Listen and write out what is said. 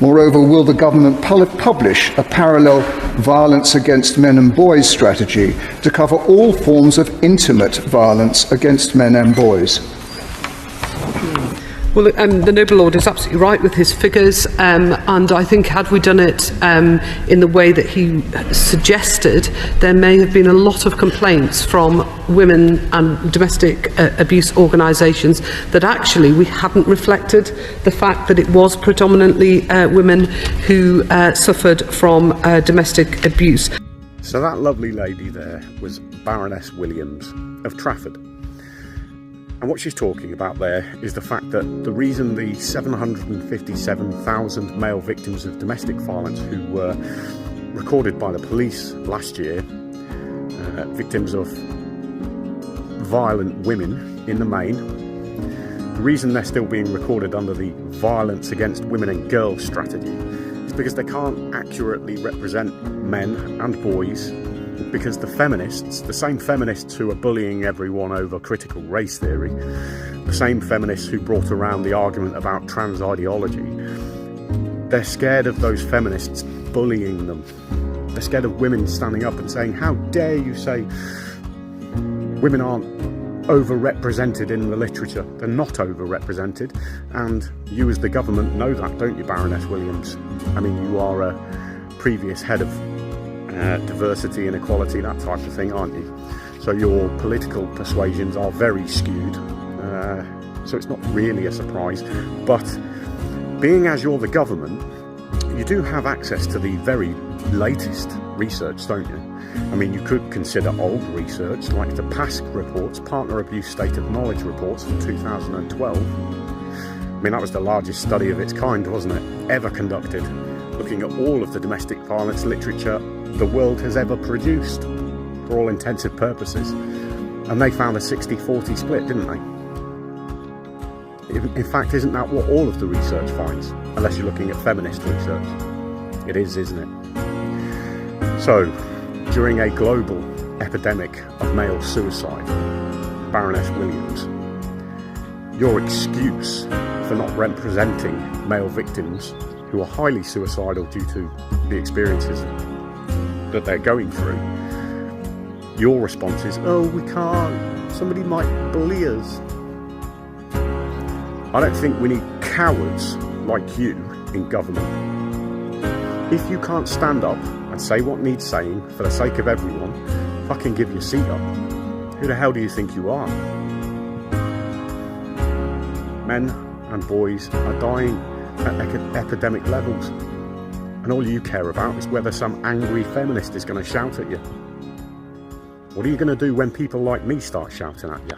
Moreover, will the government publish a parallel violence against men and boys strategy to cover all forms of intimate violence against men and boys? Well, the Noble Lord is absolutely right with his figures, and I think had we done it in the way that he suggested, there may have been a lot of complaints from women and domestic abuse organisations that actually we hadn't reflected the fact that it was predominantly women who suffered from domestic abuse. So that lovely lady there was Baroness Williams of Trafford. And what she's talking about there is the fact that the reason the 757,000 male victims of domestic violence who were recorded by the police last year, victims of violent women in the main, the reason they're still being recorded under the violence against women and girls strategy is because they can't accurately represent men and boys, because the feminists, the same feminists who are bullying everyone over critical race theory, the same feminists who brought around the argument about trans ideology, they're scared of those feminists bullying them. They're scared of women standing up and saying, how dare you say women aren't overrepresented in the literature. They're not overrepresented, and you as the government know that, don't you, Baroness Williams? I mean, you are a previous head of diversity and equality, that type of thing, aren't you? So your political persuasions are very skewed, so it's not really a surprise. But being as you're the government, you do have access to the very latest research, don't you? I mean, you could consider old research like the PASC reports, Partner Abuse State of Knowledge reports from 2012. I mean, that was the largest study of its kind, wasn't it, ever conducted, looking at all of the domestic violence literature the world has ever produced, for all intensive purposes. And they found a 60-40 split, didn't they? In fact, isn't that what all of the research finds? Unless you're looking at feminist research. It is, isn't it? So, during a global epidemic of male suicide, Baroness Williams, your excuse for not representing male victims who are highly suicidal due to the experiences that they're going through, your response is, oh, we can't, somebody might bully us. I don't think we need cowards like you in government. If you can't stand up and say what needs saying for the sake of everyone, fucking give your seat up. Who the hell do you think you are? Men and boys are dying at epidemic levels, and all you care about is whether some angry feminist is going to shout at you. What are you going to do when people like me start shouting at you?